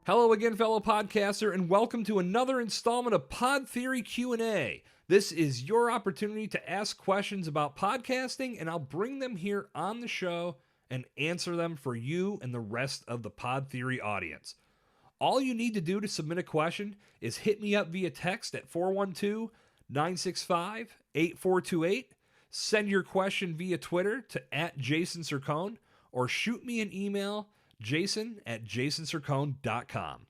Hello again, fellow podcaster, and welcome to another installment of Pod Theory Q&A. This is your opportunity to ask questions about podcasting, and I'll bring them here on the show and answer them for you and the rest of the Pod Theory audience. All you need to do to submit a question is hit me up via text at 412-965-8428, send your question via Twitter to @JasonCercone, or shoot me an email, jason@jasoncercone.com.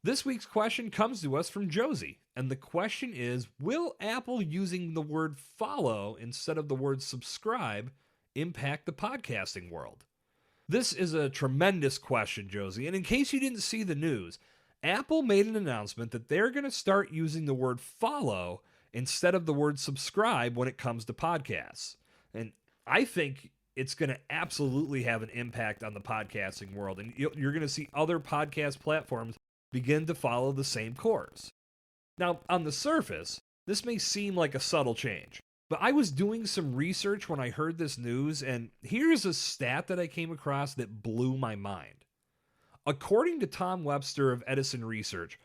This week's question comes to us from Josie, and the question is, will Apple using the word follow instead of the word subscribe impact the podcasting world? This is a tremendous question, Josie, and in case you didn't see the news, Apple made an announcement that they're going to start using the word follow instead of the word subscribe when it comes to podcasts. And I think it's going to absolutely have an impact on the podcasting world, and you're going to see other podcast platforms begin to follow the same course. Now, on the surface, this may seem like a subtle change, but I was doing some research when I heard this news, and here's a stat that I came across that blew my mind. According to Tom Webster of Edison Research,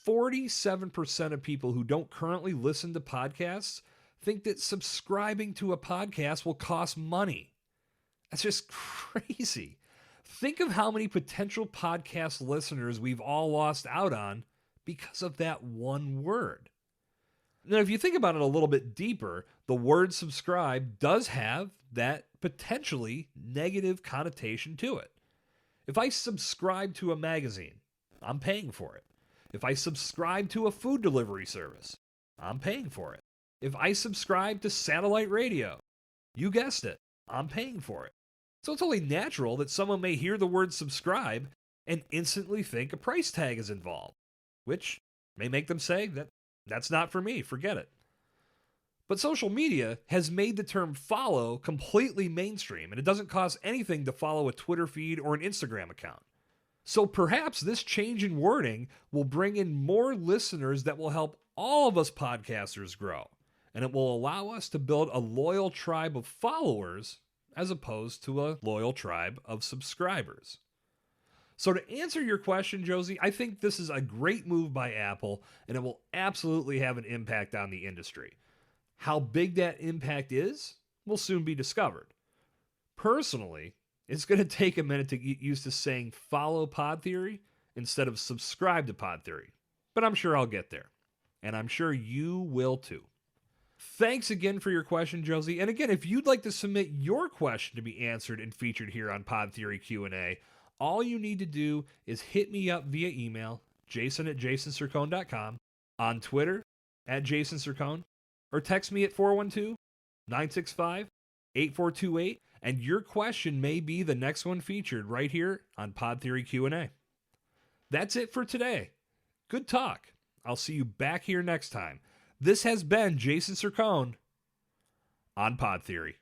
47% of people who don't currently listen to podcasts think that subscribing to a podcast will cost money. That's just crazy. Think of how many potential podcast listeners we've all lost out on because of that one word. Now, if you think about it a little bit deeper, the word subscribe does have that potentially negative connotation to it. If I subscribe to a magazine, I'm paying for it. If I subscribe to a food delivery service, I'm paying for it. If I subscribe to satellite radio, you guessed it, I'm paying for it. So it's only natural that someone may hear the word subscribe and instantly think a price tag is involved, which may make them say that's not for me, forget it. But social media has made the term follow completely mainstream, and it doesn't cost anything to follow a Twitter feed or an Instagram account. So perhaps this change in wording will bring in more listeners that will help all of us podcasters grow, and it will allow us to build a loyal tribe of followers as opposed to a loyal tribe of subscribers. So to answer your question, Josie, I think this is a great move by Apple, and it will absolutely have an impact on the industry. How big that impact is will soon be discovered. Personally, it's going to take a minute to get used to saying follow Pod Theory instead of subscribe to Pod Theory, but I'm sure I'll get there, and I'm sure you will too. Thanks again for your question, Josie. And again, if you'd like to submit your question to be answered and featured here on Pod Theory Q&A, all you need to do is hit me up via email, jason@jasoncercone.com, on Twitter, @JasonCercone, or text me at 412-965-8428, and your question may be the next one featured right here on Pod Theory Q&A. That's it for today. Good talk. I'll see you back here next time. This has been Jason Cercone on Pod Theory.